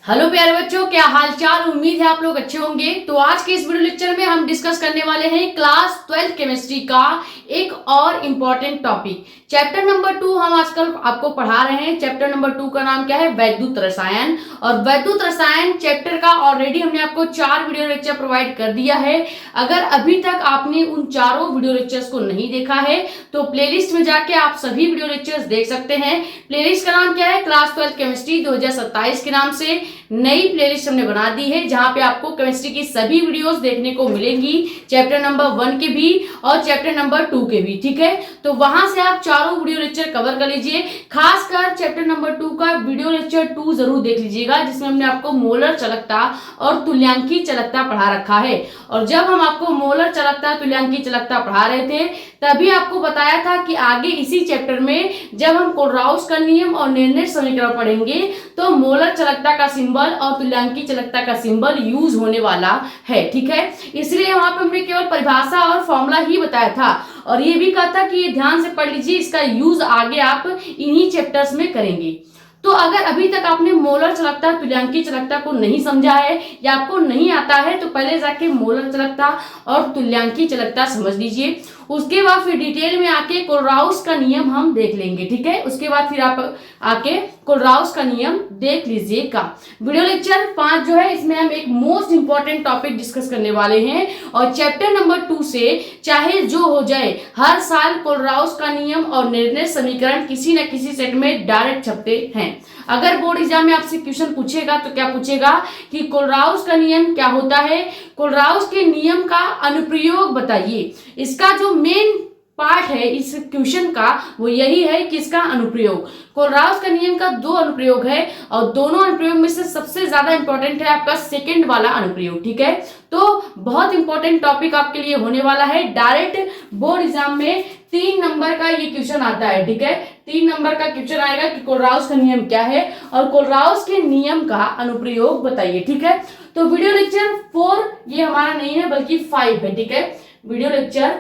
Hello प्यारे बच्चों, क्या हाल चाल। उम्मीद है आप लोग अच्छे होंगे। तो आज के इस वीडियो लेक्चर में हम डिस्कस करने वाले हैं क्लास 12 केमिस्ट्री का एक और इम्पॉर्टेंट टॉपिक, चैप्टर नंबर 2। हम आजकल आपको पढ़ा रहे हैं। चैप्टर नंबर 2 का नाम क्या है? वैद्युत रसायन। और वैद्युत रसायन चैप्टर का ऑलरेडी हमने आपको 4 वीडियो लेक्चर प्रोवाइड कर दिया है। अगर अभी तक आपने उन चारों वीडियो लेक्चर्स को नहीं देखा है तो प्लेलिस्ट में जाके आप सभी वीडियो लेक्चर्स देख सकते हैं। प्लेलिस्ट का नाम क्या है? क्लास 12 केमिस्ट्री 2027 के नाम से नई प्लेलिस्ट हमने बना दी है, जहां पे आपको केमिस्ट्री की सभी वीडियोस देखने को मिलेंगी, चैप्टर नंबर 1 के भी और चैप्टर नंबर 2 के भी। ठीक है, तो वहां से आप चारों वीडियो लेक्चर कवर कर लीजिए। खासकर चैप्टर नंबर 2 का वीडियो लेक्चर 2 जरूर देख लीजिएगा, जिसमें हमने आपको मोलर चालकता और तुल्यांकी चालकता पढ़ा रखा है। और जब हम आपको मोलर चालकता तुल्यांकी चालकता पढ़ा रहे थे तभी आपको बताया था कि आगे इसी चैप्टर में जब हम कोलराउस का नियम और निर्णय समीकरण पढ़ेंगे तो मोलर चालकता का सिंबल और तुल्यांकी चालकता का सिंबल यूज होने वाला है। ठीक है, इसलिए वहां पे हमने केवल परिभाषा और फॉर्मूला ही बताया था और ये भी कहा था कि ये ध्यान से पढ़ लीजिए, इसका यूज आगे आप इन्हीं चैप्टर्स में करेंगे। तो अगर अभी तक आपने मोलर चालकता तुल्यांकी चालकता को नहीं समझा है या आपको नहीं आता है तो पहले जाके मोलर चालकता और तुल्यांकी चालकता समझ लीजिए। उसके बाद फिर डिटेल में आके कोलराउस का नियम हम देख लेंगे। ठीक है, उसके बाद फिर आप आके कोलराउस का नियम देख लीजिएगा। वीडियो लेक्चर 5 जो है, इसमें हम एक मोस्ट इंपॉर्टेंट टॉपिक डिस्कस करने वाले हैं और चैप्टर नंबर 2 से चाहे जो हो जाए, हर साल कोलराउस का नियम और निर्णय समीकरण किसी न किसी सेट में डायरेक्ट छपते हैं। अगर बोर्ड एग्जाम में आपसे क्वेश्चन पूछेगा तो क्या पूछेगा कि कोलराउस का नियम क्या होता है, कोलराउस के नियम का अनुप्रयोग बताइए। इसका जो मेन पार्ट है इस क्वेश्चन का वो यही है कि इसका अनुप्रयोग। कोलराउस का नियम का 2 अनुप्रयोग है और दोनों अनुप्रयोग में से सबसे ज्यादा इंपॉर्टेंट है आपका सेकंड वाला अनुप्रयोग। ठीक है, तो बहुत इंपॉर्टेंट टॉपिक आपके लिए होने वाला है। डायरेक्ट बोर्ड एग्जाम में 3 नंबर का ये क्वेश्चन आता है। ठीक है, 3 नंबर का क्वेश्चन आएगा कि कोलराउस का नियम क्या है और कोलराउस के नियम का अनुप्रयोग बताइए। ठीक है, तो वीडियो लेक्चर 4 ये हमारा नहीं है बल्कि 5 है। ठीक है, वीडियो लेक्चर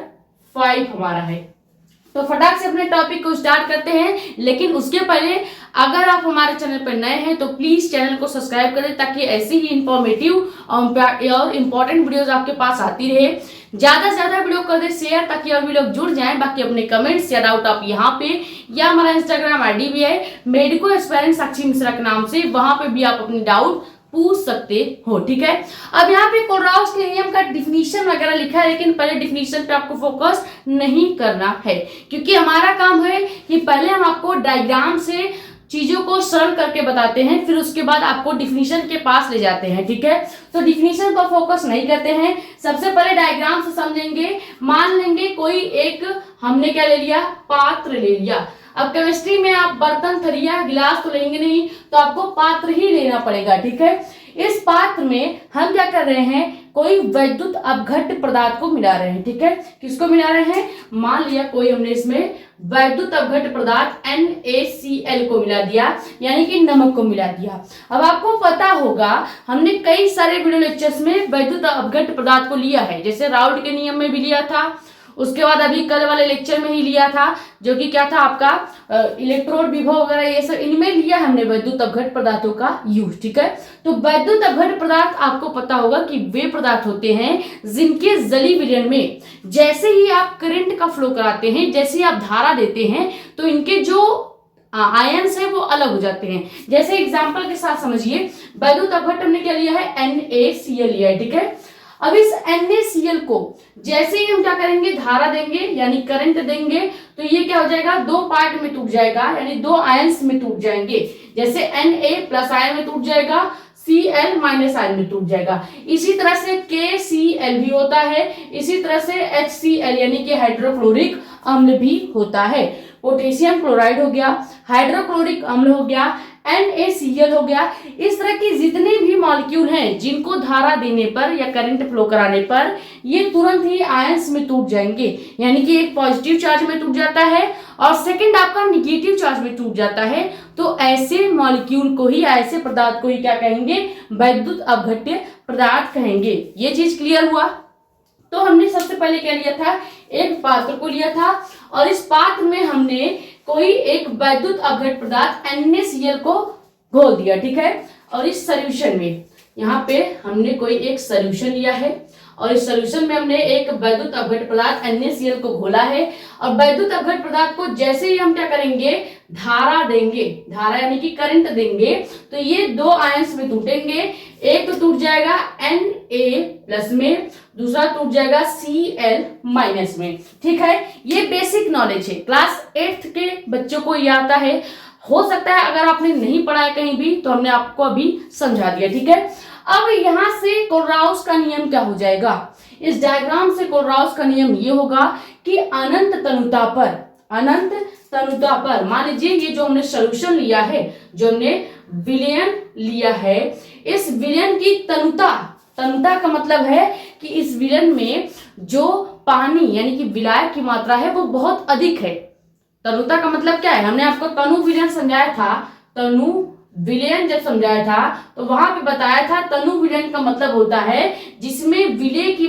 5 हमारा है। तो फटाक से अपने टॉपिक को स्टार्ट करते हैं, लेकिन उसके पहले अगर आप हमारे चैनल पर नए हैं तो प्लीज चैनल को सब्सक्राइब करें ताकि ऐसी ही इंफॉर्मेटिव और इम्पोर्टेंट वीडियोस आपके पास आती रहे। ज्यादा से ज्यादा वीडियो कर दे शेयर ताकि और भी लोग जुड़ जाएं। बाकी अपने कमेंट्स या डाउट आप यहाँ पे या हमारा इंस्टाग्राम आईडी भी है मेडिको एस्पायरेंट साक्षी मिश्रा के नाम से, वहां पे भी आप अपनी डाउट पूछ सकते हो। ठीक है, अब यहाँ पे कोलराउस के नियम का डिफिनीशन वगैरह लिखा है, लेकिन पहले डिफिनीशन पे आपको फोकस नहीं करना है क्योंकि हमारा काम है कि पहले हम आपको डायग्राम से चीजों को सरल करके बताते हैं, फिर उसके बाद आपको डिफिनीशन के पास ले जाते हैं। ठीक है, तो डिफिनीशन पर फोकस नहीं करते हैं, सबसे पहले डायग्राम से समझेंगे। मान लेंगे कोई एक हमने क्या ले लिया, पात्र ले लिया। अब केमिस्ट्री में आप बर्तन थरिया गिलास तो लेंगे नहीं, तो आपको पात्र ही लेना पड़ेगा। ठीक है, इस पात्र में हम क्या कर रहे हैं, कोई वैद्युत अपघट्य पदार्थ को मिला रहे हैं। ठीक है, किसको मिला रहे हैं? मान लिया कोई हमने इसमें वैद्युत अपघट्य पदार्थ NaCl को मिला दिया, यानी कि नमक को मिला दिया। अब आपको पता होगा हमने कई सारे वीडियो लेक्चर्स में वैद्युत अपघट्य पदार्थ को लिया है, जैसे राउल्ट के नियम में भी लिया था, उसके बाद अभी कल वाले लेक्चर में ही लिया था जो कि क्या था आपका इलेक्ट्रोड विभव वगैरह, ये सब इनमें लिया हमने वैद्युत अपघट्य पदार्थों का यूज। ठीक है, तो वैद्युत अपघट्य पदार्थ आपको पता होगा कि वे पदार्थ होते हैं जिनके जली विलयन में जैसे ही आप करंट का फ्लो कराते हैं, जैसे ही आप धारा देते हैं तो इनके जो आयंस है वो अलग हो जाते हैं। जैसे एग्जाम्पल के साथ समझिए, वैद्युत अपघट्य हमने क्या लिया है, NaCl लिया है। ठीक है, अब इस NaCl को जैसे ही हम क्या करेंगे, धारा देंगे यानी करंट देंगे तो ये क्या हो जाएगा, 2 पार्ट में टूट जाएगा, यानी 2 आयंस में टूट जाएंगे। जैसे Na प्लस आयन में टूट जाएगा, Cl माइनस आयन में टूट जाएगा। इसी तरह से KCl भी होता है, इसी तरह से HCl यानी कि हाइड्रोक्लोरिक अम्ल भी होता है। पोटेशियम क्लोराइड हो गया, हाइड्रोक्लोरिक अम्ल हो गया, NaCl हो गया। इस तरह के जितने भी मॉलिक्यूल हैं जिनको धारा देने पर या करंट फ्लो कराने पर ये तुरंत ही आयंस में टूट जाएंगे, यानी कि एक पॉजिटिव चार्ज में टूट जाता है और सेकंड आपका निगेटिव चार्ज में टूट जाता है। तो ऐसे मॉलिक्यूल को ही, ऐसे पदार्थ को ही क्या कहेंगे, वैद्युत अपघट्य पदार्थ कहेंगे। ये चीज क्लियर हुआ। तो हमने सबसे पहले क्या लिया था, एक पात्र को लिया था और इस पात्र में हमने कोई एक वैद्युत अपघट्य पदार्थ NaCl को घोल दिया। ठीक है, और इस सॉल्यूशन में यहाँ पे हमने कोई एक सॉल्यूशन लिया है और इस सॉल्यूशन में हमने एक वैद्युत अपघट पदार्थ NaCl को घोला है और वैद्युत अपघट पदार्थ को जैसे ही हम क्या करेंगे, धारा देंगे, धारा यानी कि करंट देंगे, तो ये दो आयंस में टूटेंगे। एक तो टूट जाएगा Na+ में, दूसरा टूट जाएगा Cl- में। ठीक है, ये बेसिक नॉलेज है, क्लास 8th के बच्चों को ये आता है। हो सकता है अगर आपने नहीं पढ़ा है कहीं भी तो हमने आपको अभी समझा दिया। ठीक है, अब यहां से कोलराउस का नियम क्या हो जाएगा, इस डायग्राम से कोलराउस का नियम ये होगा कि अनंत तनुता पर मान लीजिए ये जो हमने सॉल्यूशन लिया है, जो हमने विलयन लिया है, इस विलयन की तनुता का मतलब है कि इस विलयन में जो पानी यानी कि विलायक की मात्रा है वो बहुत अधिक है। तनुता का मतलब क्या है, हमने आपको तनु विलयन समझाया था, तनु विलयन जब समझाया था तो वहां पे बताया था तनु विलयन का मतलब होता है जिसमें विलय की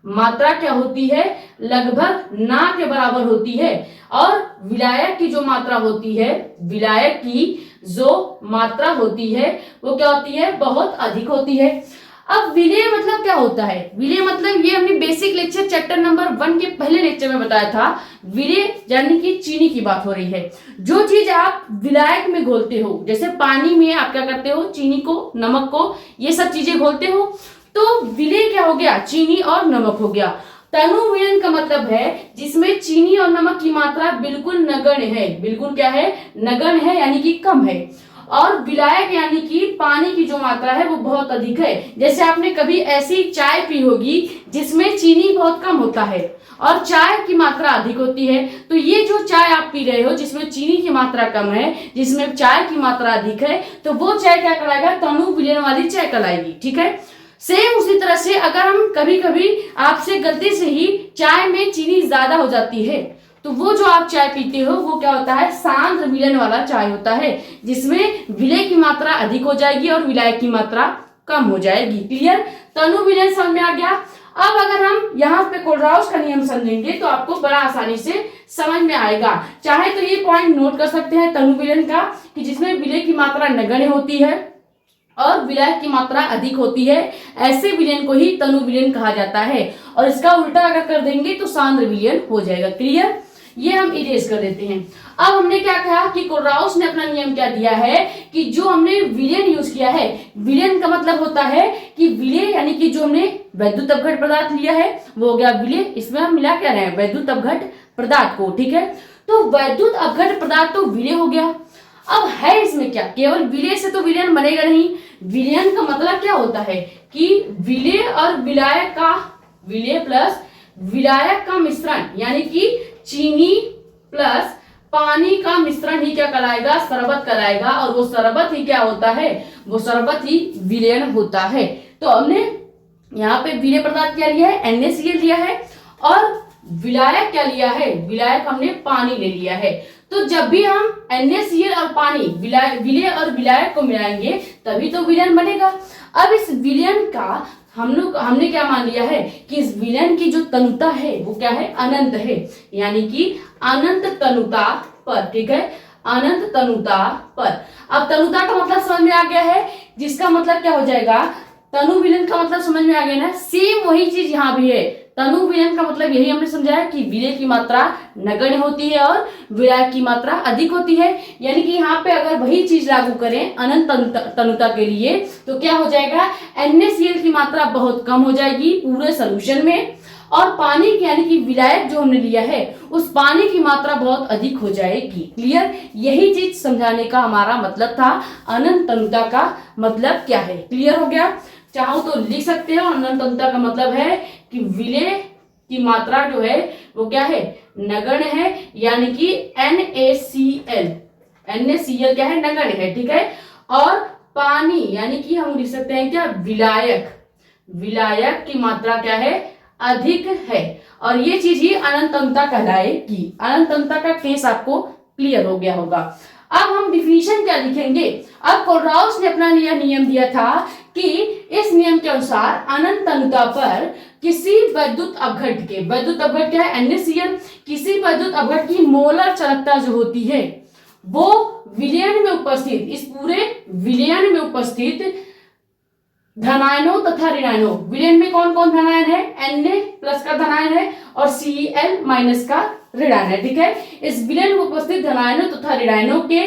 मात्रा क्या होती है, लगभग ना के बराबर होती है और विलायक की जो मात्रा होती है, विलायक की जो मात्रा होती है वो क्या होती है, बहुत अधिक होती है। अब विलय मतलब क्या होता है, विलय मतलब ये हमने बेसिक लेक्चर चैप्टर नंबर 1 के पहले लेक्चर में बताया था। विलय यानी कि चीनी की बात हो रही है, जो चीज आप विलायक में घोलते हो, जैसे पानी में आप क्या करते हो, चीनी को, नमक को, ये सब चीजें घोलते हो, तो विलय क्या हो गया, चीनी और नमक हो गया। तनु विलयन का मतलब है जिसमें चीनी और नमक की मात्रा बिल्कुल नगण्य है, बिल्कुल क्या है, नगण्य है यानी कि कम है, और विलायक यानी कि पानी की जो मात्रा है वो बहुत अधिक है। जैसे आपने कभी ऐसी चाय पी होगी जिसमें चीनी बहुत कम होता है और चाय की मात्रा अधिक होती है, तो ये जो चाय आप पी रहे हो जिसमें चीनी की मात्रा कम है, जिसमें चाय की मात्रा अधिक है, तो वो चाय क्या कहलाएगा, तनु विलयन वाली चाय कहलाएगी। ठीक है, सेम उसी तरह से अगर हम कभी कभी आपसे गलती से ही चाय में चीनी ज्यादा हो जाती है तो वो जो आप चाय पीते हो वो क्या होता है, सांद्र विलयन वाला चाय होता है, जिसमें विलय की मात्रा अधिक हो जाएगी और विलायक की मात्रा कम हो जाएगी। क्लियर, तनु विलयन समझ में आ गया। अब अगर हम यहाँ पे कोलराउस का नियम समझेंगे तो आपको बड़ा आसानी से समझ में आएगा। चाहे तो ये पॉइंट नोट कर सकते हैं तनु विलयन का, कि जिसमें विलय की मात्रा नगण्य होती है और विलायक की मात्रा अधिक होती है, ऐसे विलयन को ही तनु विलयन कहा जाता है। और इसका उल्टा अगर कर देंगे तो सांद्र विलयन हो जाएगा। क्लियर, ये हम इरेज कर देते हैं। अब हमने क्या कहा कि कोलराउस ने अपना नियम क्या दिया है कि जो हमने विलयन यूज किया है, विलयन का मतलब होता है कि विलय यानी कि जो हमने वैद्युत अपघट पदार्थ लिया है वो हो गया विलय, इसमें हम मिला क्या रहे हैं, वैद्युत अपघट पदार्थ को। ठीक है, तो वैद्युत अपघट पदार्थ तो विलय हो गया। अब है इसमें क्या, केवल विलय से तो विलयन बनेगा नहीं। विलयन का मतलब क्या होता है कि विलय और विलायक का, विलय प्लस विलायक का मिश्रण यानी कि चीनी प्लस पानी का मिश्रण ही क्या कहलाएगा, शरबत कहलाएगा, और वो शरबत ही क्या होता है, वो शरबत ही विलयन होता है। तो हमने यहाँ पे विलय पदार्थ क्या लिया है, NaCl लिया है, और विलायक क्या लिया है, विलायक हमने पानी ले लिया है। तो जब भी हम NaCl और पानी, विलय और विलायक को मिलाएंगे तभी तो विलयन बनेगा। अब इस विलयन का हमने क्या मान लिया है कि इस विलयन की जो तनुता है वो क्या है, अनंत है, यानी कि अनंत तनुता पर। ठीक है, अनंत तनुता पर। अब तनुता का मतलब समझ में आ गया है, जिसका मतलब क्या हो जाएगा, तनु विलयन का मतलब समझ में आ गया ना। सेम वही चीज यहाँ भी है, तनु विलयन का मतलब यही हमने समझाया कि विलय की मात्रा नगण्य होती है और विलायक की मात्रा अधिक होती है। यानी कि यहाँ पे अगर वही चीज लागू करें अनंत तनुता के लिए तो क्या हो जाएगा, NaCl की मात्रा बहुत कम हो जाएगी पूरे सॉल्यूशन में, और पानी की यानी कि विलायक जो हमने लिया है उस पानी की मात्रा बहुत अधिक हो जाएगी। क्लियर, यही चीज समझाने का हमारा मतलब था, अनंत तनुता का मतलब क्या है। क्लियर हो गया, चाहो तो लिख सकते हो। अनंत तनुता का मतलब है कि विलय की मात्रा जो है वो क्या है, नगण्य है, यानी कि NaCl क्या है, नगण्य है। ठीक है, और पानी यानी कि हम लिख सकते हैं क्या, विलायक की मात्रा क्या है, अधिक है, और ये चीज ही अनंत तनुता कहलाएगी। अनंत तनुता का केस आपको क्लियर हो गया होगा। अब हम डिफिनीशन क्या लिखेंगे। अब कोलराउस ने अपना नियम दिया था कि इस नियम के अनुसार अनंत तनुता पर किसी वैद्युत अपघट के, वैद्युत अपघट क्या है, NaCl, किसी वैद्युत अपघट की मोलर चालकता जो होती है वो विलयन में उपस्थित, इस पूरे विलयन में उपस्थित धनायनों तथा ऋणायनों, विलयन में कौन कौन धनायन है, Na+ का धनायन है और Cl- का ऋणायन है, ठीक है। इस विलयन में उपस्थित धनायनों तथा ऋणायनों के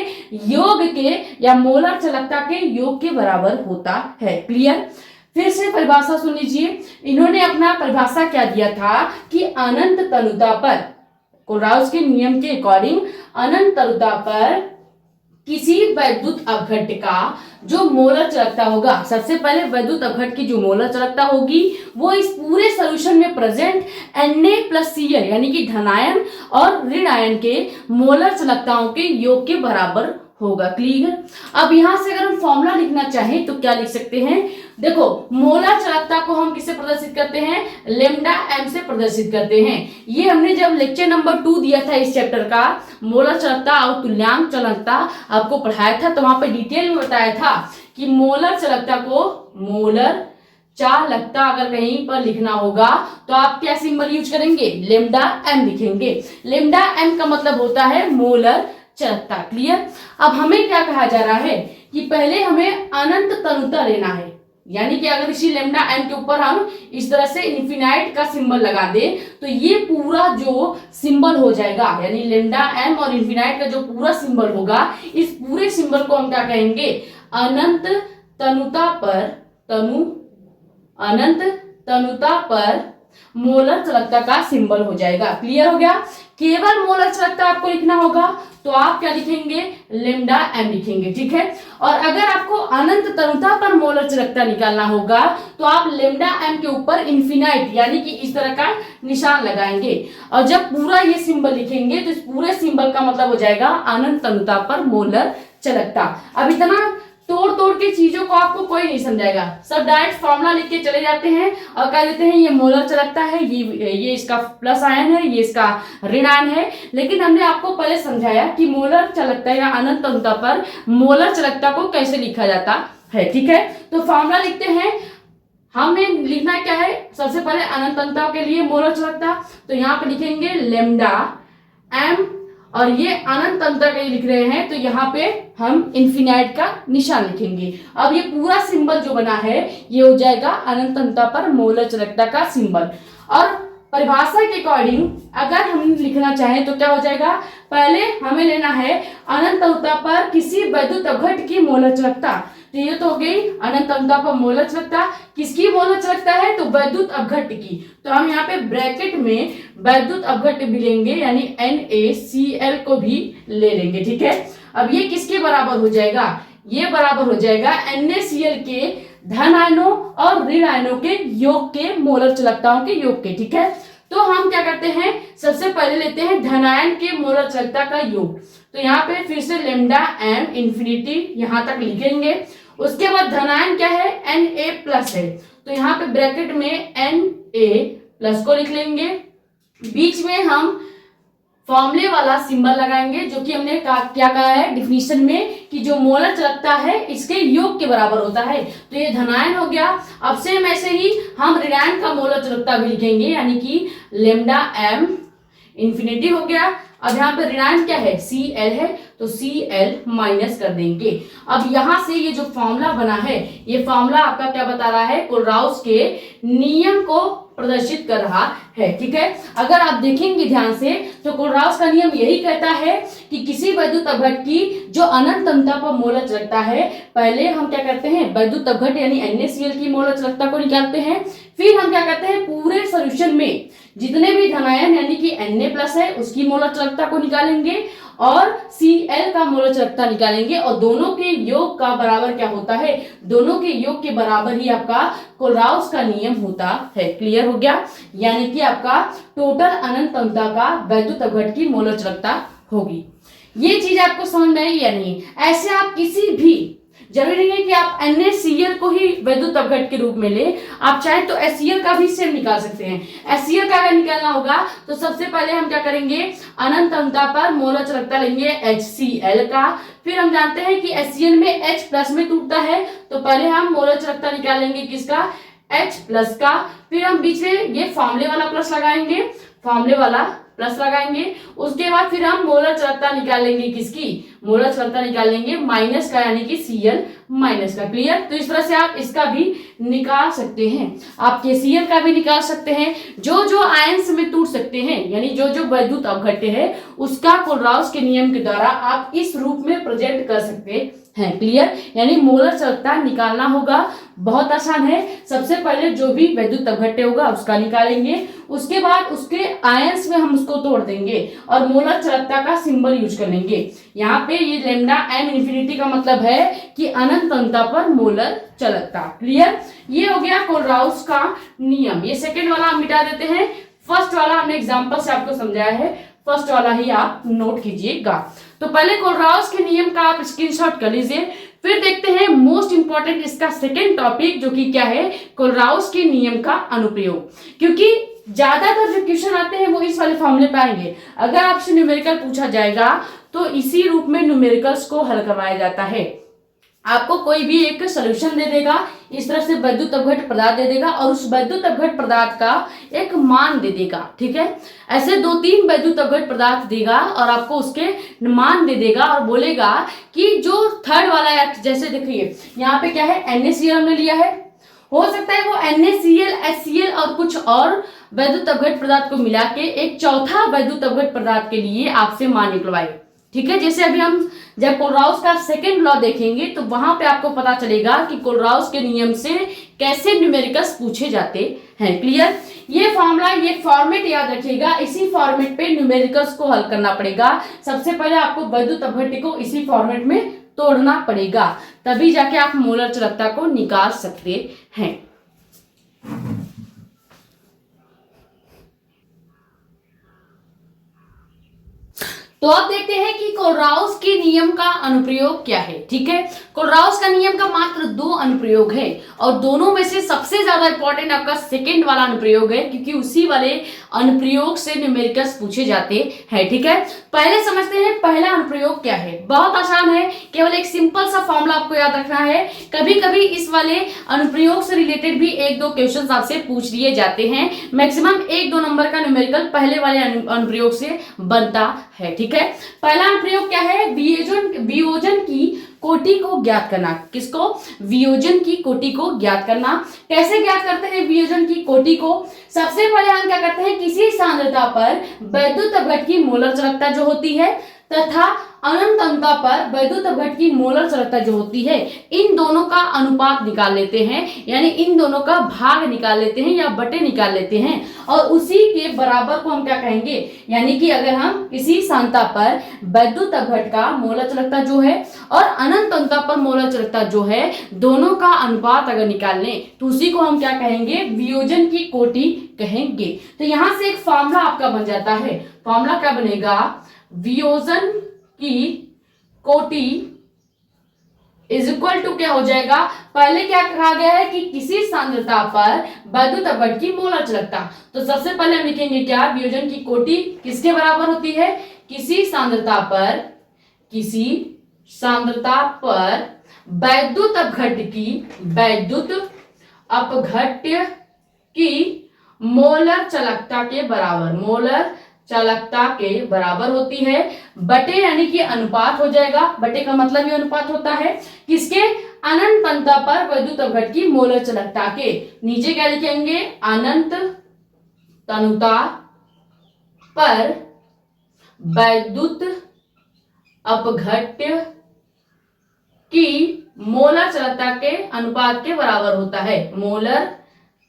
योग के या मोलर चालकता के योग के बराबर होता है। क्लियर। फिर से परिभाषा सुन लीजिए। इन्होंने अपना परिभाषा क्या दिया था कि अनंत तनुता पर, कोलराउस के नियम के अकॉर्डिंग, अनंत तनुता पर किसी वैद्युत अपघट्य का जो मोलर चालकता होगा, सबसे पहले वैद्युत अपघट्य की जो मोलर चालकता होगी वो इस पूरे सॉल्यूशन में प्रेजेंट Na+Cl यानी कि धनायन और ऋणायन के मोलर चालकताओं के योग के बराबर होगा। क्लियर। अब यहां से अगर हम फॉर्मूला लिखना चाहें तो क्या लिख सकते हैं, देखो मोलर चालकता को हम किससे प्रदर्शित करते हैं, λm से प्रदर्शित करते हैं। ये हमने जब लेक्चर नंबर 2 दिया था इस चैप्टर का, मोलर चालकता और तुल्यांक चालकता आपको पढ़ाया था, तो वहां पे डिटेल में बताया था कि मोलर चालकता को, मोलर चालकता अगर कहीं पर लिखना होगा तो आप क्या सिंबल यूज करेंगे, λm लिखेंगे। λm का मतलब होता है मोलर चालकता। क्लियर। अब हमें क्या कहा जा रहा है कि पहले हमें अनंत तनुता लेना है, यानी कि अगर इसी λm के ऊपर हम इस तरह से इन्फिनाइट का सिंबल लगा दे तो ये पूरा जो सिंबल हो जाएगा, यानी λm और इन्फिनाइट का जो पूरा सिंबल होगा, इस पूरे सिंबल को हम क्या कहेंगे, अनंत तनुता पर, अनंत तनुता पर मोलर चालकता का सिंबल हो जाएगा। क्लियर हो गया। केवल मोलर चालकता आपको लिखना होगा तो आप क्या लिखेंगे, λm लिखेंगे, ठीक है। और अगर आपको अनंत तनुता पर मोलर चालकता निकालना होगा तो आप λm के ऊपर इन्फिनाइट यानी कि इस तरह का निशान लगाएंगे, और जब पूरा ये सिंबल लिखेंगे तो इस पूरे सिंबल का मतलब हो जाएगा अनंत तनुता पर मोलर चालकता। अब इतना तोड़ तोड़ के चीजों को आपको कोई नहीं समझाएगा, सब डायरेक्ट फॉर्मूला लिख के चले जाते हैं और कह देते हैं ये मोलर चालकता है, ये इसका प्लस आयन है, ये इसका ऋण आयन है। लेकिन हमने आपको पहले समझाया कि मोलर चालकता या अनंत तनुता पर मोलर चालकता को कैसे लिखा जाता है, ठीक है। तो फॉर्मूला लिखते हैं। हमें लिखना क्या है, सबसे पहले अनंत तनुता के लिए मोलर चालकता, तो यहाँ पे लिखेंगे λm, और ये अनंत तनुता के लिए लिख रहे हैं तो यहाँ पे हम इन्फिनाइट का निशान लिखेंगे। अब ये पूरा सिंबल जो बना है ये हो जाएगा अनंत तनुता पर मोलर चालकता का सिंबल। और परिभाषा के अकॉर्डिंग अगर हम लिखना चाहें तो क्या हो जाएगा, पहले हमें लेना है अनंत तनुता पर किसी वैद्युत अपघट्य की मोलर चालकता, तो ये तो हो गई अनंत तनुता पर मोलर चालकता। किसकी मोलर चालकता है, तो वैद्युत अपघट्य की, तो हम यहाँ पे ब्रैकेट में वैद्युत अपघट्य भी लेंगे यानी NaCl को भी ले लेंगे, ठीक है। अब ये किसके बराबर हो जाएगा, ये बराबर हो जाएगा NaCl के धन आयनों और ऋण आयनों के योग के, मोलर चालकताओं के योग के, ठीक है। तो हम क्या करते हैं, सबसे पहले लेते हैं धनायन के मोलर चालकता का योग, तो यहाँ पे फिर से λm इंफिनिटी यहां तक लिखेंगे। उसके बाद धनायन क्या है, Na+ है, तो यहाँ पे ब्रैकेट में Na+ को लिख लेंगे। बीच में हम फॉर्मूले वाला सिंबल लगाएंगे जो कि हमने क्या कहा है डिफिनीशन में कि जो मोलर चालकता है इसके योग के बराबर होता है, तो ये धनायन हो गया। अब सेम ऐसे ही हम ऋणायन का मोलर चालकता भी लिखेंगे यानी कि λm इंफिनिटी हो गया। अब यहाँ पे ऋणायन क्या है, Cl है, तो Cl- कर देंगे। अब यहां से ये जो फॉर्मूला बना है, ये फॉर्मूला आपका क्या बता रहा है, कोलराउस के नियम को प्रदर्शित कर रहा है, ठीक है। अगर आप देखेंगे ध्यान से तो कोलराउस का नियम यही कहता है कि किसी वैद्युत अपघट्य की जो अनंत तनुता पर मोलर चालकता है, पहले हम क्या करते हैं, वैद्युत अपघट्य यानी NaCl की मोलर चालकता को निकालते हैं, फिर हम क्या करते हैं पूरे सॉल्यूशन में जितने भी धनायन यानी कि Na+ है उसकी मोलर चालकता को निकालेंगे और Cl का मोलर चालकता निकालेंगे, और दोनों के योग का बराबर क्या होता है, दोनों के योग के बराबर ही आपका कोलराउस का नियम होता है। क्लियर हो गया, यानी कि आपका टोटल अनंत तनुता का वैद्युत अपघट्य की मोलर चालकता होगी। ये चीज आपको समझ में आई या नहीं। ऐसे आप किसी भी, जरूरी नहीं है कि आप NaCl को ही वैद्युत अपघट्य के रूप में ले, आप चाहे तो HCl का भी सेम निकाल सकते हैं। HCl का अगर निकालना होगा तो सबसे पहले हम क्या करेंगे, अनंत तनुता पर मोलर चालकता लेंगे HCl का, फिर हम जानते हैं कि HCl में H+ में टूटता है, तो पहले हम मोलर चालकता निकालेंगे किसका, H+ का, फिर हम बीच में ये फॉर्मूले वाला प्लस लगाएंगे, फॉर्मूले वाला प्लस लगाएंगे। उसके बाद फिर हम मोलर चालकता निकालेंगे किसकी, मोलर चालकता निकालेंगे माइनस का यानी कि Cl माइनस का। क्लियर? तो इस तरह से आप इसका भी निकाल सकते हैं, आप KCl का भी निकाल सकते हैं। जो जो आयंस में टूट सकते हैं यानी जो जो वैद्युत अवघट्य है उसका कोलराउस के नियम के द्वारा आप इस रूप में प्रेजेंट कर सकते हैं। क्लियर? यानी मोलर चालकता निकालना होगा, बहुत आसान है। सबसे पहले जो भी वैद्युत अवघट्य होगा उसका निकालेंगे, उसके बाद उसके आयंस में हम उसको तोड़ देंगे और मोलर चालकता का सिंबल यूज कर लेंगे। यहाँ पे ये लैम्डा m इन्फिनिटी का मतलब है कि अनंत अंतता पर मोलर चालकता। क्लियर? ये हो गया कोलराउस का नियम। ये सेकेंड वाला हम मिटा देते हैं, फर्स्ट वाला हमने एग्जाम्पल से आपको समझाया है, फर्स्ट वाला ही आप नोट कीजिएगा। तो पहले कोलराउस के नियम का आप स्क्रीनशॉट कर लीजिए, फिर देखते हैं मोस्ट इंपॉर्टेंट इसका सेकेंड टॉपिक जो कि क्या है, कोलराउस के नियम का अनुप्रयोग। क्योंकि ज्यादातर जो क्वेश्चन आते हैं वो इस वाले फॉर्मूले पे आएंगे। अगर आपसे न्यूमेरिकल पूछा जाएगा तो इसी रूप में न्यूमेरिकल्स को हल करवाया जाता है। आपको कोई भी एक सोल्यूशन दे देगा, इस तरह से वैद्युत अवघट्य पदार्थ दे देगा और उस वैद्युत अवघट्य पदार्थ का एक मान दे देगा। ठीक है, ऐसे 2-3 वैद्युत अवघट्य पदार्थ देगा और आपको उसके मान दे देगा और बोलेगा कि जो थर्ड वाला है, जैसे देखिए यहाँ पे क्या है, NaCl हमने लिया है, हो सकता है वो NaCl, HCl और कुछ और वैद्युत अवघट्य पदार्थ को मिला के एक चौथा वैद्युत अवघट्य पदार्थ के लिए आपसे मान निकलवाए। ठीक है, जैसे अभी हम जब कोलराउस का सेकेंड लॉ देखेंगे तो वहां पे आपको पता चलेगा कि कोलराउस के नियम से कैसे न्यूमेरिकल्स पूछे जाते हैं। क्लियर? ये फॉर्मूला, ये फॉर्मेट याद रखिएगा, इसी फॉर्मेट पे न्यूमेरिकल्स को हल करना पड़ेगा। सबसे पहले आपको वैद्युत अवघट्य को इसी फॉर्मेट में तोड़ना पड़ेगा, तभी जाके आप मोलर चालकता को निकाल सकते हैं। तो अब देखते हैं कि कोलराउस के नियम का अनुप्रयोग क्या है। ठीक है, कोलराउस का नियम का मात्र 2 अनुप्रयोग है और दोनों में से सबसे ज्यादा इंपॉर्टेंट आपका सेकेंड वाला अनुप्रयोग है, क्योंकि उसी वाले अनुप्रयोग से न्यूमेरिकल्स पूछे जाते हैं। ठीक है, पहले समझते हैं पहला अनुप्रयोग क्या है। बहुत आसान है, केवल एक सिंपल सा फॉर्मूला आपको याद रखना है। कभी कभी इस वाले अनुप्रयोग से रिलेटेड भी 1-2 क्वेश्चन आपसे पूछ लिए जाते हैं। मैक्सिमम 1-2 नंबर का न्यूमेरिकल पहले वाले अनुप्रयोग से बनता है। ठीक है, पहला अनुप्रयोग क्या है, वियोजन की कोटि को ज्ञात करना। किसको? वियोजन की कोटि को ज्ञात करना। कैसे ज्ञात करते हैं वियोजन की कोटि को? सबसे पहले हम क्या करते हैं, किसी सांद्रता पर वैद्युत अवघट्य की मोलर चालकता जो होती है तथा अनंत अंतता पर वैद्युत अवघट्य की मोलर चालकता जो होती है, इन दोनों का अनुपात निकाल लेते हैं, यानी इन दोनों का भाग निकाल लेते हैं या बटे निकाल लेते हैं और उसी के बराबर को हम क्या कहेंगे, यानी कि अगर हम किसी सांद्रता पर वैद्युत अवघट्य का मोलर चालकता जो है और अनंत अंतता पर मोलर चालकता जो है, दोनों का अनुपात अगर निकाल लें तो उसी को हम क्या कहेंगे, वियोजन की कोटि कहेंगे। तो यहां से एक फॉर्मूला आपका बन जाता है। फॉर्मूला क्या बनेगा, वियोजन की कोटि इज इक्वल टू क्या हो जाएगा, पहले क्या कहा गया है कि किसी सांद्रता पर वैद्युत अवघट्य की मोलर चालकता। तो सबसे पहले हम लिखेंगे क्या, वियोजन की कोटि किसके बराबर होती है, किसी सांद्रता पर वैद्युत अपघट्य की मोलर चालकता के बराबर, मोलर चालकता के बराबर होती है, बटे यानी कि अनुपात हो जाएगा। बटे का मतलब ये अनुपात होता है किसके, अनंत अंतता पर वैद्युत अवघट्य की मोलर चालकता के। नीचे क्या लिखेंगे, अनंत तनुता पर वैद्युत अपघट्य की मोलर चालकता के अनुपात के बराबर होता है, मोलर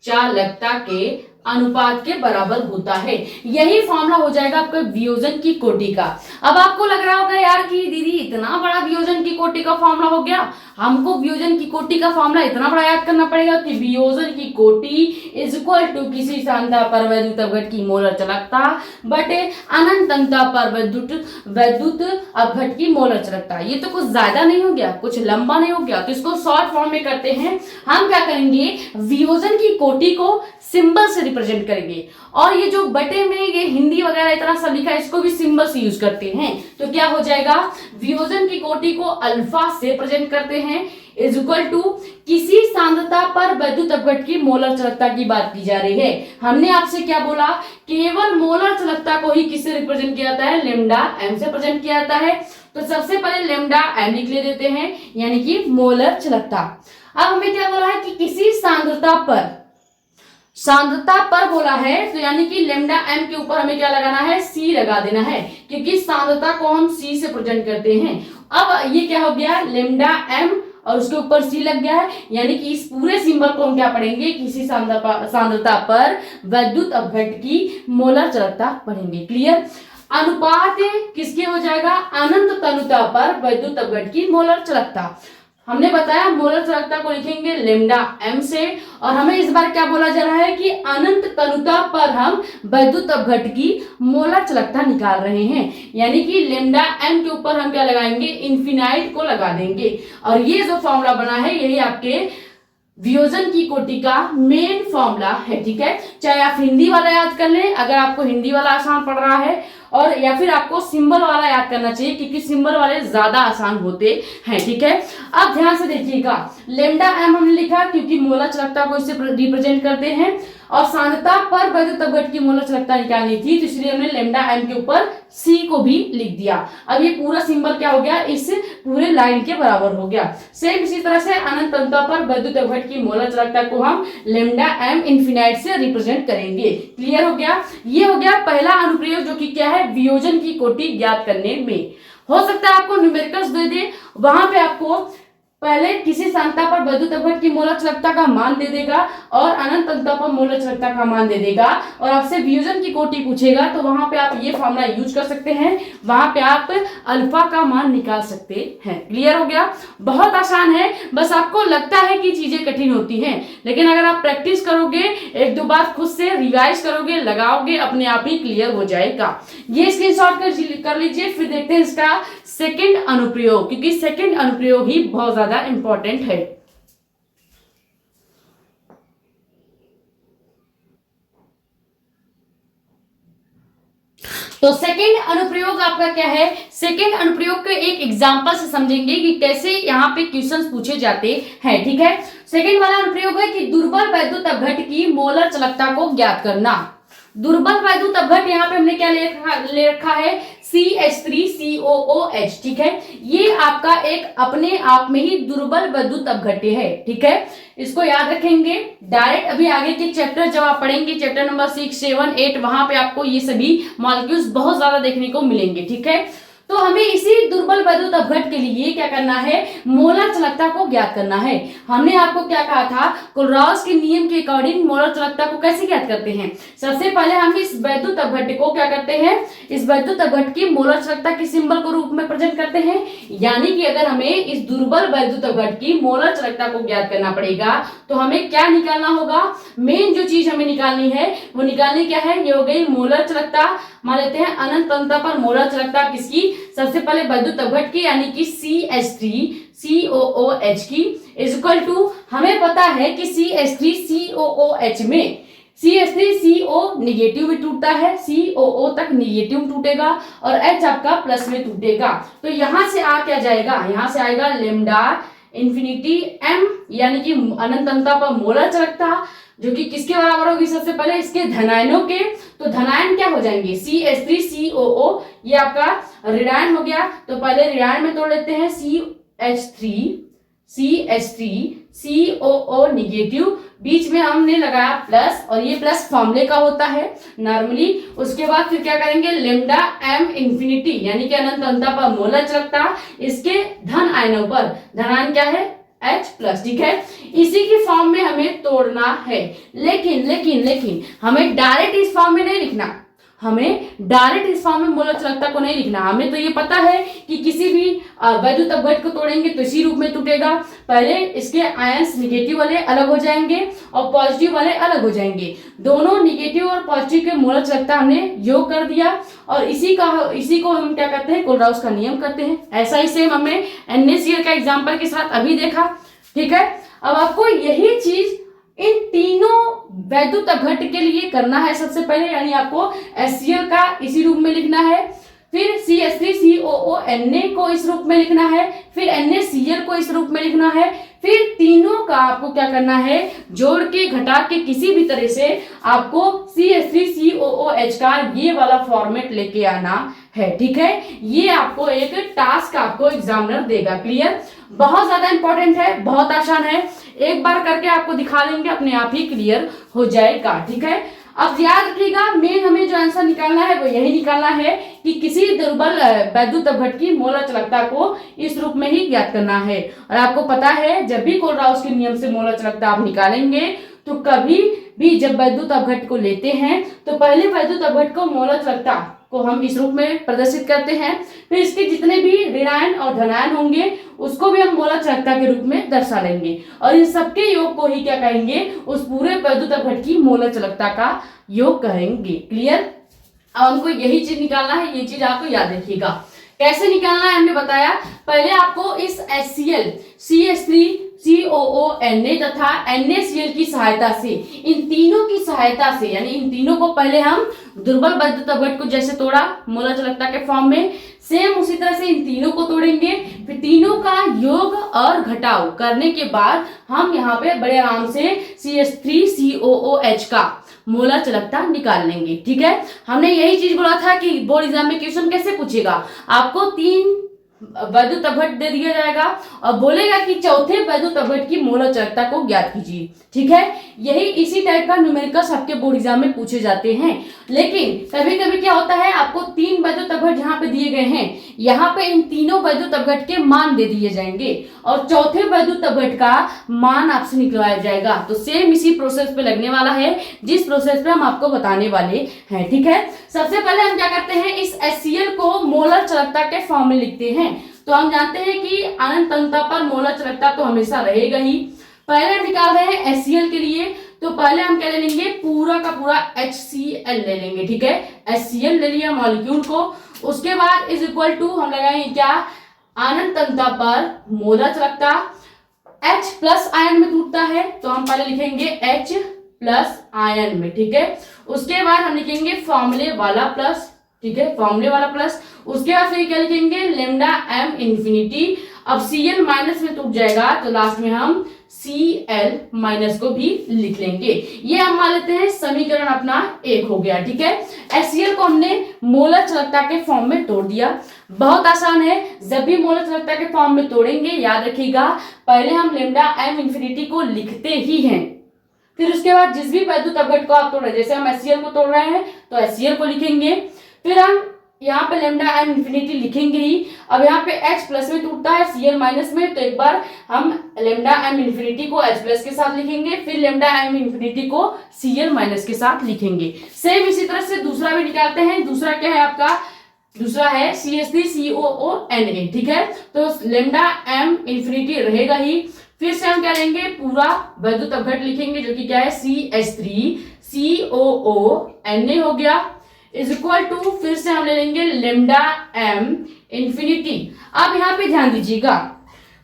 चालकता के अनुपात के बराबर होता है। यही फॉर्मूला हो जाएगा आपका वियोजन की कोटि का। अब आपको लग रहा होगा यार कि दीदी इतना बड़ा वियोजन की कोटि का फॉर्मूला हो गया, हमको वियोजन की कोटि का फॉर्मूला इतना बड़ा याद करना पड़ेगा कि वियोजन की कोटि इज इक्वल टू किसी सांद्रता पर वैद्युत अवघट्य की मोलर चालकता बटे अनंत अंतता पर वैद्युत अवघट्य की मोलर चालकता। ये तो कुछ ज्यादा नहीं हो गया, कुछ लंबा नहीं हो गया, तो इसको शॉर्ट फॉर्म में करते हैं। हम क्या करेंगे, वियोजन की कोटि को सिंबल से रिप्रेजेंट करेंगे और ये जो बटे में ये हिंदी वगैरह इतना सब लिखा है इसको भी सिंबल से यूज करते हैं। तो क्या हो जाएगा, वियोजन की कोटि को अल्फा से प्रेजेंट करते हैं इज इक्वल टू किसी सांद्रता पर वैद्युत अवघट्य की मोलर चालकता की बात की जा रही है। हमने आपसे क्या बोला, केवल मोलर चालकता को ही किससे रिप्रेजेंट किया जाता है, लैम्डा m से प्रेजेंट किया जाता है। तो सबसे पहले लेमडा एम लिख ले देते हैं, यानी कि मोलर चालकता। अब हमें क्या बोला है कि किसी सांद्रता पर बोला है, तो यानी कि लेमडा एम के ऊपर हमें क्या लगाना है, सी लगा देना है, क्योंकि सांद्रता को हम सी से प्रेजेंट करते हैं। अब ये क्या हो गया, लेमडा एम और उसके ऊपर सी लग गया है, यानी कि इस पूरे सिंबल को हम क्या पढ़ेंगे, किसी सांद्रता पर वैद्युत अपघट की मोलर चालकता पढ़ेंगे। क्लियर। अनुपात किसके हो जाएगा, अनंत तनुता पर वैद्युत अपघट की मोलर चालकता। हमने बताया मोलर चालकता को लिखेंगे लेमडा एम से, और हमें इस बार क्या बोला जा रहा है कि अनंत तनुता पर हम वैद्युत अपघट की मोलर चालकता निकाल रहे हैं, यानी कि लेमडा एम के ऊपर हम क्या लगाएंगे, इन्फिनाइट को लगा देंगे। और ये जो फॉर्मूला बना है यही आपके वियोजन की कोटि का मेन फॉर्मूला है। ठीक है, चाहे आप हिंदी वाला याद कर लें अगर आपको हिंदी वाला आसान पड़ रहा है, और या फिर आपको सिंबल वाला याद करना चाहिए, क्योंकि सिंबल वाले ज्यादा आसान होते हैं। ठीक है, अब ध्यान से देखिएगा, लेमडा एम हमने लिखा क्योंकि मोलर चालकता को इससे रिप्रेजेंट करते हैं, और सांद्रता पर वैद्युत अपघट की मोलर चालकता निकालनी थी, तो इसलिए हमने लेमडा एम के ऊपर सी को भी लिख दिया। अब ये पूरा सिंबल क्या हो गया, इस पूरे लाइन के बराबर हो गया। सेम इसी तरह से अनंत तनुता पर वैद्युत अपघट की मोलर चालकता को हम लेमडा एम इन्फिनाइट से रिप्रेजेंट करेंगे। क्लियर हो गया। ये हो गया पहला अनुप्रयोग, जो कि क्या है, वियोजन की कोटि ज्ञात करने में। हो सकता है आपको न्यूमेरिकल्स दे दे, वहां पे आपको पहले किसी सांद्रता पर वैद्युत अपघट की मोलर चालकता का मान दे देगा और अनंत तनुता पर मोलर चालकता का मान दे देगा, और आपसे वियोजन की कोटि पूछेगा तो वहां पे आप ये फॉर्मूला यूज कर सकते हैं, वहां पे आप अल्फा का मान निकाल सकते हैं। क्लियर हो गया। बहुत आसान है, बस आपको लगता है कि चीजें कठिन होती हैं, लेकिन अगर आप प्रैक्टिस करोगे, एक दो बार खुद से रिवाइज करोगे, लगाओगे, अपने आप ही क्लियर हो जाएगा। ये स्क्रीनशॉट कर लीजिए, फिर देखते हैं इसका सेकंड अनुप्रयोग, क्योंकि सेकंड अनुप्रयोग ही बहुत ज्यादा इंपॉर्टेंट है। तो सेकंड अनुप्रयोग आपका क्या है, सेकंड अनुप्रयोग के एक एग्जांपल से समझेंगे कि कैसे यहाँ पे क्वेश्चंस पूछे जाते हैं। ठीक है, सेकंड वाला अनुप्रयोग है कि दुर्बल वैद्युत अपघट की मोलर चालकता को ज्ञात करना। दुर्बल वैद्युत अपघट यहाँ पे हमने क्या ले रखा है, CH3COOH। ठीक है, ये आपका एक अपने आप में ही दुर्बल वैद्युत अपघट है। ठीक है, इसको याद रखेंगे। डायरेक्ट अभी आगे के चैप्टर जब आप पढ़ेंगे, चैप्टर नंबर 6, 7, 8, वहां पे आपको ये सभी मॉलिक्यूल्स बहुत ज्यादा देखने को मिलेंगे। ठीक है, तो हमें इसी दुर्बल वैद्युत अपघट के लिए क्या करना है, मोलर चालकता को ज्ञात करना है। हमने आपको क्या कहा था, कोलराउस के नियम के अकॉर्डिंग मोलर चालकता को कैसे ज्ञात करते हैं। सबसे पहले हम इस वैद्युत अपघट को क्या करते हैं, इस वैद्युत अपघट की मोलर चालकता के सिंबल को रूप में प्रेजेंट करते हैं। यानी कि अगर हमें इस दुर्बल वैद्युत अपघट की मोलर चालकता को ज्ञात करना पड़ेगा तो हमें क्या निकालना होगा, मेन जो चीज हमें निकालनी है वो निकालनी क्या है, ये हो गई मोलर चालकता। मान लेते हैं अनंत तनुता पर मोलर चालकता किसकी, सबसे पहले वैद्युत अपघट की, यानी कि CH3COOH की, इज इक्वल टू, हमें पता है कि CH3COOH में CH3CO निगेटिव में टूटता है, COO तक निगेटिव टूटेगा और H आपका प्लस में टूटेगा। तो यहां से आ क्या जाएगा, यहां से आएगा लेमडा इन्फिनिटी M, यानी कि अनंत तनुता पर मोलर चालकता, जो कि किसके बराबर होगी, सबसे पहले इसके धनायनों के। तो धनायन क्या हो जाएंगे, CH3COO, ये आपका ऋणायन हो गया। तो पहले ऋणायन में तोड़ लेते हैं, CH3COO निगेटिव, बीच में हमने लगाया प्लस, और ये प्लस फॉर्मूले का होता है नॉर्मली। उसके बाद फिर क्या करेंगे, लेमडा M इन्फिनिटी, यानी कि अनंत तनुता पर मोलर चालकता, इसके धन आयनों पर, धनायन क्या है, H प्लस। ठीक है, इसी की फॉर्म में हमें तोड़ना है, लेकिन हमें डायरेक्ट इस फॉर्म में नहीं लिखना, हमें डायरेक्ट इस फॉर्म में मोलर चालकता को नहीं लिखना। हमें तो ये पता है कि किसी भी वैद्युत अपघट को तोड़ेंगे तो इसी रूप में टूटेगा। पहले इसके आयंस निगेटिव वाले अलग हो जाएंगे और पॉजिटिव वाले अलग हो जाएंगे। दोनों निगेटिव और पॉजिटिव के मोलर चालकता हमने योग कर दिया, और इसी को हम क्या करते हैं, कोलराउस का नियम करते हैं। ऐसा ही सेम हमने NaCl का एग्जाम्पल के साथ अभी देखा। ठीक है, अब आपको यही चीज इन तीनों वैद्युत अपघट के लिए करना है सबसे पहले, यानी आपको HCl का इसी रूप में लिखना है, फिर CH3COO Na को इस रूप में लिखना है, फिर NaCl को इस रूप में लिखना है, फिर तीनों का आपको क्या करना है, जोड़ के घटा के किसी भी तरह से आपको CH3COOH का ये वाला फॉर्मेट लेके आना है। ठीक है, ये आपको एक टास्क आपको एग्जामिनर देगा। क्लियर, बहुत ज्यादा इंपॉर्टेंट है, बहुत आसान है, एक बार करके आपको दिखा देंगे, अपने आप ही क्लियर हो जाएगा। ठीक है, अब याद रखिएगा, मेन हमें जो आंसर निकालना है वो यही निकालना है कि किसी दुर्बल वैद्युत अपघट की मोलर चालकता को इस रूप में ही ज्ञात करना है। और आपको पता है, जब भी कोलराउस के नियम से मोलर चालकता आप निकालेंगे तो कभी भी जब वैद्युत अपघट को लेते हैं तो पहले वैद्युत अपघट को मोलर चालकता को हम इस रूप में प्रदर्शित करते हैं, फिर इसके जितने भी ऋणायन और धनायन होंगे उसको भी हम मोलर चालकता के रूप में दर्शा लेंगे, और इन सबके योग को ही क्या कहेंगे, उस पूरे वैद्युत अपघट की मोलर चालकता का योग कहेंगे। क्लियर, अब हमको यही चीज निकालना है, ये चीज आपको याद रखिएगा। कैसे निकालना है हमने बताया, पहले आपको इस HCl, CH3, COO, Na तथा NaCl की सहायता से, इन तीनों की सहायता से, यानी इन तीनों को पहले हम दुर्बल वैद्युत अपघट को जैसे तोड़ा मोलर चालकता के फॉर्म में, सेम उसी तरह से इन तीनों को तोड़ेंगे, फिर तीनों का योग और घटाव करने के बाद हम यहाँ पे बड़े आराम से CH3COOH का मोलर चालकता निकाल लेंगे। ठीक है, हमने यही चीज बोला था कि बोर्ड एग्जाम में क्वेश्चन कैसे पूछेगा, आपको 3 वैद्युत अपघट दे दिया जाएगा और बोलेगा कि चौथे वैद्युत अपघट की मोलर चालकता को ज्ञात कीजिए। ठीक है, यही इसी टाइप का न्यूमेरिकल्स आपके बोर्ड एग्जाम में पूछे जाते हैं। लेकिन कभी कभी क्या होता है, आपको 3 वैद्युत अपघट यहाँ पे दिए गए हैं, यहाँ पे इन तीनों वैद्युत अपघट के मान दे दिए जाएंगे और चौथे वैद्युत अपघट का मान आपसे निकलवाया जाएगा। तो सेम इसी प्रोसेस पे लगने वाला है जिस प्रोसेस पे हम आपको बताने वाले हैं। ठीक है, सबसे पहले हम क्या करते हैं, इस HCl को मोलर चालकता के फॉर्म में लिखते हैं। तो हम जानते हैं कि अनंत तंत्र पर मोलर चालकता तो हमेशा रहेगा ही। पहले हम निकाल रहे हैं HCl के लिए, तो पहले हम क्या ले लेंगे, पूरा का पूरा HCl ले लेंगे। ठीक है, HCl ले लिया मॉलिक्यूल को, उसके बाद इज इक्वल टू हम लगाएंगे क्या, अनंत तंत्र पर मोलर चालकता H प्लस आयन में टूटता है, तो हम पहले लिखेंगे H प्लस आयन में। ठीक है, उसके बाद हम लिखेंगे फॉर्मूले वाला प्लस। ठीक है, फॉर्मूले वाला प्लस, उसके बाद फिर क्या लिखेंगे, लेमडा m इंफिनिटी। अब Cl माइनस में टूट जाएगा तो लास्ट में हम Cl माइनस को भी लिख लेंगे। ये हम मान लेते हैं समीकरण अपना 1 हो गया। ठीक है, HCl को हमने मोलर चालकता के फॉर्म में तोड़ दिया। बहुत आसान है, जब भी मोलर चालकता के फॉर्म में तोड़ेंगे याद रखिएगा, पहले हम लेमडा m इंफिनिटी को लिखते ही हैं, फिर उसके बाद जिस भी वैद्युत अपघट को आप तोड़ रहे हैं, जैसे हम HCl को तोड़ रहे हैं तो HCl को लिखेंगे, फिर हम यहाँ पे लेमडा m इंफिनिटी लिखेंगे ही। अब यहाँ पे H प्लस में टूटता है Cl माइनस में, तो एक बार हम लेमडा m इंफिनिटी को H प्लस के साथ लिखेंगे, फिर लेमडा m इंफिनिटी को Cl माइनस के साथ लिखेंगे। सेम इसी तरह से दूसरा भी निकालते हैं। दूसरा क्या है आपका, दूसरा है CH3COONA। ठीक है, तो लेमडा m इंफिनिटी रहेगा ही, फिर से हम क्या लेंगे, पूरा वैद्युत अपघट लिखेंगे जो कि क्या है CH3COONA हो गया, इज इक्वल टू, फिर से हम ले लेंगे लेमडा m इंफिनिटी। अब यहाँ पे ध्यान दीजिएगा,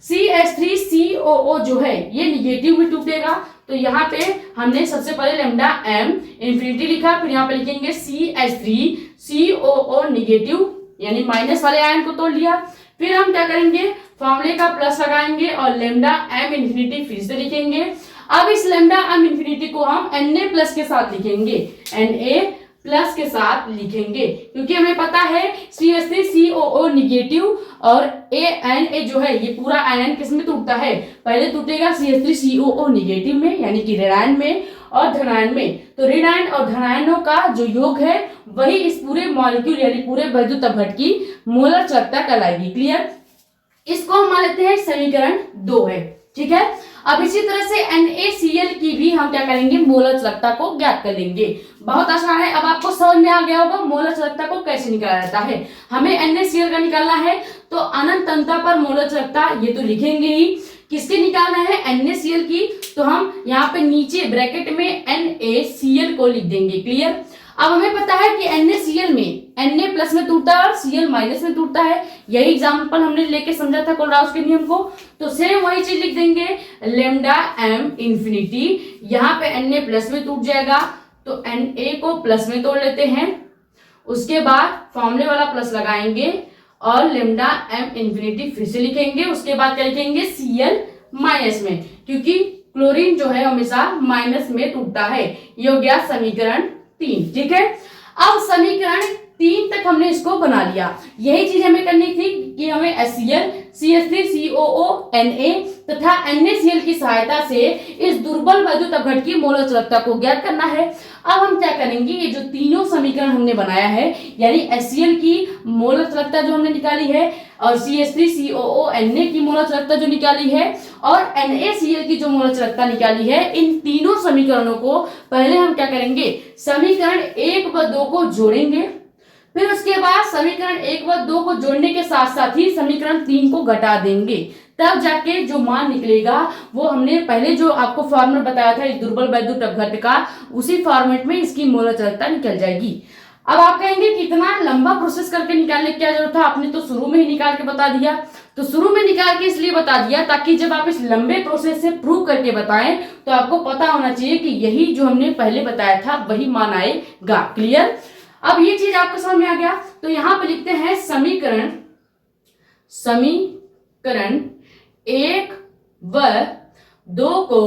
CH3COO जो है ये निगेटिव में टूटेगा, तो यहाँ पे हमने सबसे पहले लेमडा m इंफिनिटी लिखा, फिर यहाँ पे लिखेंगे CH3COO निगेटिव यानी माइनस वाले आयन को तोड़ लिया। फिर हम क्या करेंगे, फॉर्मूले का प्लस लगाएंगे और लेमडा m इंफिनिटी फिर से लिखेंगे। अब इस लेमडा m इंफिनिटी को हम Na प्लस के साथ लिखेंगे, Na प्लस के साथ लिखेंगे, क्योंकि हमें पता है CH3COO निगेटिव और Na जो है ये पूरा आयन किस में टूटता है, पहले टूटेगा CH3COO निगेटिव में यानी कि ऋणायन में और धनायन में। तो ऋणायन और धनायनों का जो योग है वही इस पूरे मॉलिक्यूल यानी पूरे वैद्युत अपघट की मोलर चालकता कहलाएगी। क्लियर, इसको हम मान लेते हैं समीकरण 2 है। ठीक है, अब इसी तरह से NaCl की भी हम क्या करेंगे, मोलर चालकता को ज्ञात कर लेंगे। बहुत आसान है, अब आपको समझ में आ गया होगा मोलर चालकता को कैसे निकाला जाता है। हमें NaCl का निकालना है तो अनंत तंत्र पर मोलर चालकता ये तो लिखेंगे ही, किसके निकालना है, NaCl की, तो हम यहाँ पे नीचे ब्रैकेट में NaCl को लिख देंगे। क्लियर, अब हमें पता है कि NaCl में Na प्लस में टूटता है और Cl माइनस में टूटता है, यही एग्जाम्पल हमने लेके समझा था कोलराउस के नियम को। तो सेम वही चीज लिख देंगे, लेमडा m इंफिनिटी, यहाँ पे Na प्लस में टूट जाएगा तो Na को प्लस में तोड़ लेते हैं, उसके बाद फॉर्मूले वाला प्लस लगाएंगे और लेमडा m इंफिनिटी फिर से लिखेंगे, उसके बाद क्या लिखेंगे, Cl माइनस में, क्योंकि क्लोरीन जो है हमेशा माइनस में टूटता है। ये हो गया समीकरण 3। ठीक है, अब समीकरण 3 तक हमने इसको बना लिया। यही चीज हमें करनी थी कि हमें HCl, CH3, COO, Na तथा NaCl की सहायता से इस दुर्बल वैद्युत अपघट की मोलर चालकता को ज्ञात करना है। अब हम क्या करेंगे, ये जो तीनों समीकरण हमने बनाया है, यानी HCl की मोलर चालकता जो हमने निकाली है और CH3, COO, Na की मोलर चालकता जो निकाली है और NaCl की जो मोलर चालकता निकाली है, इन तीनों समीकरणों को पहले हम क्या करेंगे, समीकरण 1 व 2 को जोड़ेंगे। फिर उसके बाद समीकरण 1 व 2 को जोड़ने के साथ साथ ही समीकरण 3 को घटा देंगे, तब जाके जो मान निकलेगा वो हमने पहले जो आपको फॉर्मूला बताया था इस दुर्बल वैद्युत अपघट का, उसी फॉर्मेट में इसकी मोलर चालकता निकल जाएगी। अब आप कहेंगे कि इतना लंबा प्रोसेस करके निकालने की क्या जरूरत था, आपने तो शुरू में ही निकाल के बता दिया। तो शुरू में निकाल के इसलिए बता दिया ताकि जब आप इस लंबे प्रोसेस से प्रूव करके बताएं तो आपको पता होना चाहिए कि यही जो हमने पहले बताया था वही मान आएगा। क्लियर? अब ये चीज आपको समझ में आ गया। तो यहां पे लिखते हैं समीकरण 1 व 2 को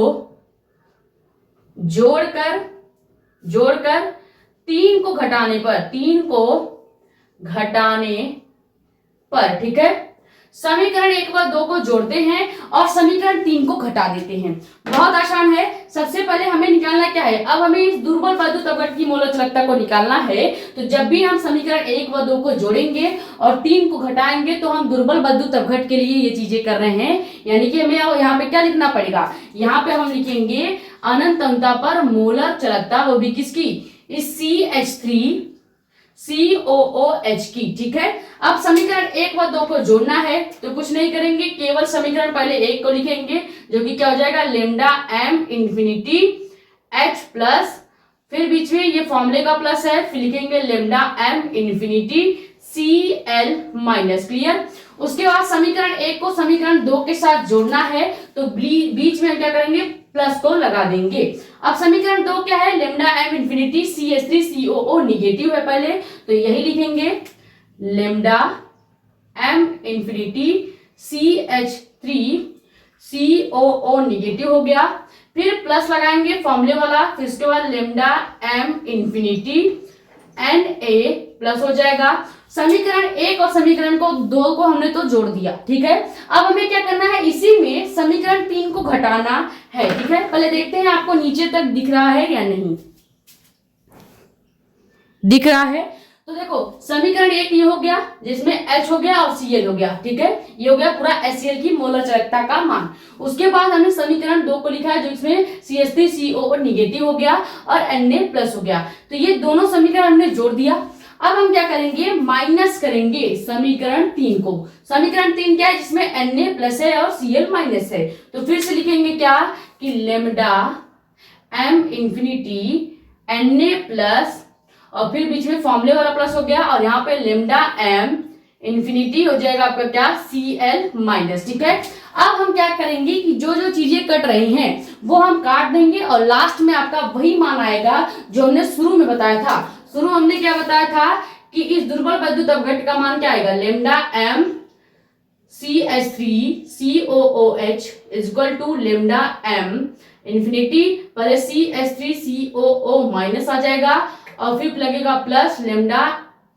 जोड़कर 3 को घटाने पर, ठीक है, समीकरण 1 व 2 को जोड़ते हैं और समीकरण 3 को घटा देते हैं। बहुत आसान है। सबसे पहले हमें निकालना क्या है, अब हमें इस दुर्बल वैद्युत अपघट की मोलर चालकता को निकालना है। तो जब भी हम समीकरण 1 व 2 को जोड़ेंगे और 3 को घटाएंगे तो हम दुर्बल वैद्युत अपघट के लिए ये चीजें कर रहे हैं। यानी कि हमें यहाँ पे क्या लिखना पड़ेगा, यहाँ पे हम लिखेंगे अनंत अंतता पर मोलर चालकता, वो भी किसकी, इस CH3 COOH की। ठीक है, अब समीकरण 1 व 2 को जोड़ना है तो कुछ नहीं करेंगे, केवल समीकरण पहले 1 को लिखेंगे जो कि क्या हो जाएगा, lambda m infinity H plus, फिर बीच में ये फॉर्मूले का प्लस है, फिर लिखेंगे lambda m infinity Cl minus. Clear? उसके बाद समीकरण 1 को समीकरण 2 के साथ जोड़ना है तो बीच में क्या करेंगे, प्लस को लगा देंगे। अब समीकरण 2 क्या है, lambda m infinity CH3 COO negative है पहले, तो यही लिखेंगे lambda m infinity CH3 COO negative हो गया, फिर प्लस लगाएंगे फॉर्मूले वाला, फिर उसके बाद lambda m infinity Na plus हो जाएगा। समीकरण 1 और समीकरण 2 को हमने तो जोड़ दिया। ठीक है, अब हमें क्या करना है, इसी में समीकरण 3 को घटाना है। ठीक है, पहले देखते हैं आपको नीचे तक दिख रहा है या नहीं दिख रहा है। तो देखो समीकरण 1 ये हो गया जिसमें H हो गया और Cl हो गया। ठीक है, ये हो गया पूरा HCl की मोलर चालकता का मान। उसके बाद हमने समीकरण 2 को लिखा है जो इसमें CH3 COO निगेटिव हो गया और Na प्लस हो गया। तो ये दोनों समीकरण हमने जोड़ दिया। अब हम क्या करेंगे, माइनस करेंगे समीकरण 3 को। समीकरण 3 क्या है, जिसमें Na प्लस है और Cl माइनस है। तो फिर से लिखेंगे क्या कि lambda m infinity Na plus और फिर बीच में फॉर्मूले वाला प्लस हो गया और यहाँ पे लेमडा m इंफिनिटी हो जाएगा आपका क्या, Cl माइनस। ठीक है, अब हम क्या करेंगे कि जो जो चीजें कट रही हैं वो हम काट देंगे और लास्ट में आपका वही मान आएगा जो हमने शुरू में बताया था। शुरू हमने क्या बताया था कि इस दुर्बल वैद्युत अपघट का मान क्या आएगा, lambda m CH3 COOH is equal to lambda m infinity, पहले CH3 COO माइनस आ जाएगा और फिर लगेगा plus lambda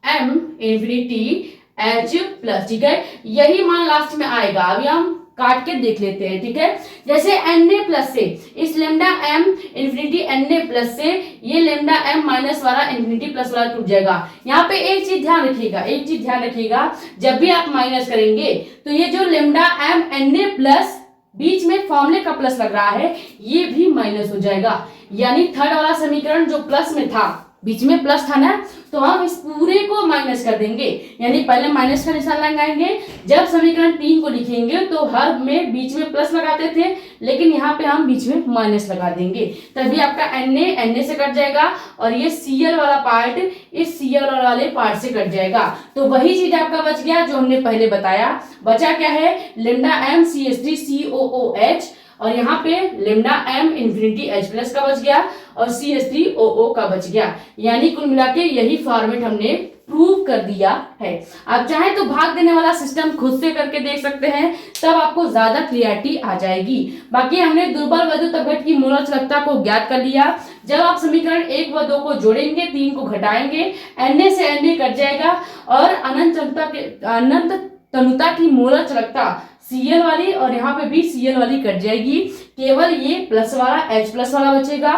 m infinity H plus. ठीक है, यही मान लास्ट में आएगा। अभी हम काट के देख लेते हैं। ठीक है, जैसे Na प्लस से इस lambda m infinity Na plus से ये लेमडा m माइनस वाला इंफिनिटी प्लस वाला टूट जाएगा। यहाँ पे एक चीज ध्यान रखिएगा, जब भी आप माइनस करेंगे तो ये जो लेमडा m Na प्लस बीच में फॉर्मूले का प्लस लग रहा है ये भी माइनस हो जाएगा। यानी थर्ड वाला समीकरण जो प्लस में था, बीच में प्लस था ना, तो हम इस पूरे को माइनस कर देंगे। यानी पहले माइनस का निशान लगाएंगे, जब समीकरण 3 को लिखेंगे तो हर में बीच में प्लस लगाते थे, लेकिन यहाँ पे हम बीच में माइनस लगा देंगे, तभी आपका Na से कट जाएगा और ये Cl वाला पार्ट इस Cl वाले पार्ट से कट जाएगा। तो वही चीज आपका बच गया जो हमने पहले बताया। बचा क्या है, लेमडा m CH3 COOH और यहाँ पे lambda m infinity H plus का बच गया और CH3OO का बच गया। यानी कुल मिला के यही फॉर्मेट हमने प्रूव कर दिया है। आप चाहे तो भाग देने वाला सिस्टम खुद से करके देख सकते हैं, तब आपको ज्यादा क्लियरिटी आ जाएगी। बाकी हमने दुर्बल वैद्युत अपघट की मोलर चालकता को ज्ञात कर लिया। जब आप समीकरण 1 व 2 को जोड़ेंगे, 3 को घटाएंगे, Na से Na कट जाएगा और अनंत तनुता की मोलर चालकता Cl वाली और यहाँ पे भी Cl वाली कट जाएगी, केवल ये प्लस वाला H प्लस वाला बचेगा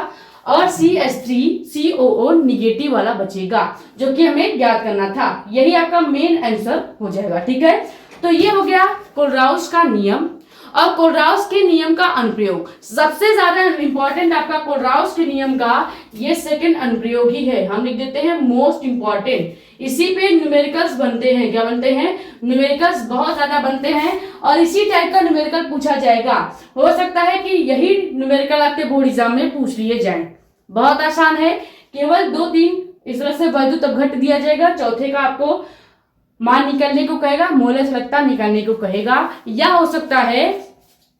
और CH3COO निगेटिव वाला बचेगा, जो कि हमें ज्ञात करना था। यही आपका मेन आंसर हो जाएगा। ठीक है, तो ये हो गया कोलराउस का नियम और कोलराउस के नियम का अनुप्रयोग। सबसे ज्यादा इंपॉर्टेंट आपका कोलराउस के नियम का ये सेकंड अनुप्रयोग ही है। हम लिख देते हैं मोस्ट इंपॉर्टेंट। इसी पे न्यूमेरिकल्स बनते हैं। क्या बनते हैं? न्यूमेरिकल्स बहुत ज्यादा बनते हैं और इसी टाइप का न्यूमेरिकल पूछा जाएगा। हो सकता है कि यही न्यूमेरिकल आपके बोर्ड एग्जाम में पूछ लिए जाए। बहुत आसान है, केवल 2-3 इस तरह से वैद्युत अपघट दिया जाएगा, चौथे का आपको मान निकालने को कहेगा, मोलर चालकता निकालने को कहेगा, या हो सकता है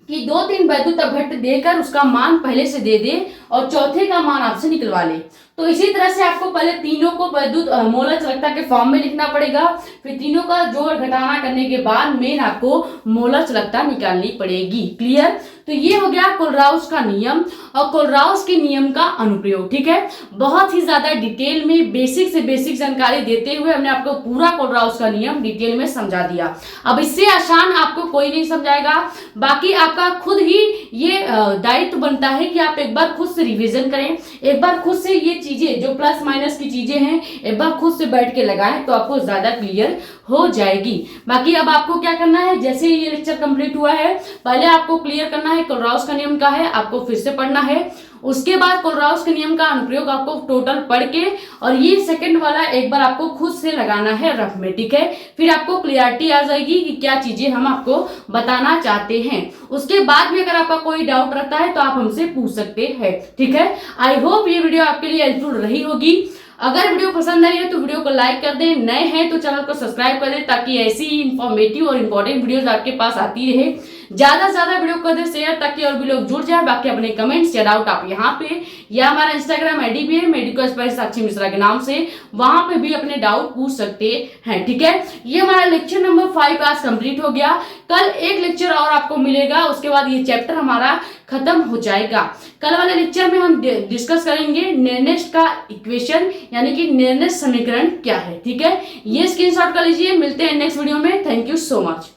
कि 2-3 वैद्युत अपघट देकर उसका मान पहले से दे दे और चौथे का मान आपसे निकलवा ले। तो इसी तरह से आपको पहले तीनों को वैद्युत मोलर चालकता के फॉर्म में लिखना पड़ेगा, फिर तीनों का जोड़ घटाना करने के बाद मेन आपको मोलर चालकता निकालनी पड़ेगी। क्लियर? तो ये हो गया कोलराउस का नियम और कोलराउस के नियम का अनुप्रयोग। ठीक है, बहुत ही ज्यादा डिटेल में बेसिक से बेसिक जानकारी देते हुए हमने आपको पूरा कोलराउस का नियम डिटेल में समझा दिया। अब इससे आसान आपको कोई नहीं समझाएगा, बाकी आपका खुद ही ये दायित्व बनता है कि आप एक बार खुद से रिवीजन करें, एक बार खुद से ये चीजें जो प्लस माइनस की चीजें हैं एक बार खुद से बैठ के लगाएं, तो आपको ज्यादा क्लियर हो जाएगी। बाकी अब आपको क्या करना है, जैसे ये लेक्चर कंप्लीट हुआ है, पहले आपको क्लियर करना है कोलराउस का नियम का है, आपको फिर से पढ़ना है। उसके बाद कोलराउस के नियम का अनुप्रयोग आपको टोटल पढ़ के और ये सेकंड वाला एक बार आपको खुद से लगाना है रफ में। ठीक है, फिर आपको क्लियरिटी आ जाएगी कि क्या चीजें हम आपको बताना चाहते हैं। उसके बाद भी अगर आपका कोई डाउट रहता है तो आप हमसे पूछ सकते हैं। ठीक है, आई होप ये वीडियो आपके लिए हेल्पफुल रही होगी। अगर वीडियो पसंद आई है तो वीडियो को लाइक कर दें, नए हैं तो चैनल को सब्सक्राइब कर दें, ताकि ऐसी ही इंफॉर्मेटिव और इंपॉर्टेंट वीडियोस आपके पास आती रहे। ज्यादा से ज्यादा वीडियो कर दें शेयर, ताकि और भी लोग जुड़ जाए। बाकी अपने कमेंट्स या डाउट आप यहाँ पे या हमारा इंस्टाग्राम आईडी भी है मेडिको एक्सपर्ट साक्षी मिश्रा के नाम से, वहां पे भी अपने डाउट पूछ सकते हैं। ठीक है, ये हमारा लेक्चर नंबर 5 आज कंप्लीट हो गया। कल एक लेक्चर और आपको मिलेगा, उसके बाद ये चैप्टर हमारा खत्म हो जाएगा। कल वाले लेक्चर में हम डिस्कस करेंगे निर्णय का इक्वेशन, यानी कि निर्णय समीकरण क्या है। ठीक है, ये स्क्रीनशॉट कर लीजिए। मिलते हैं नेक्स्ट वीडियो में। Thank you so much.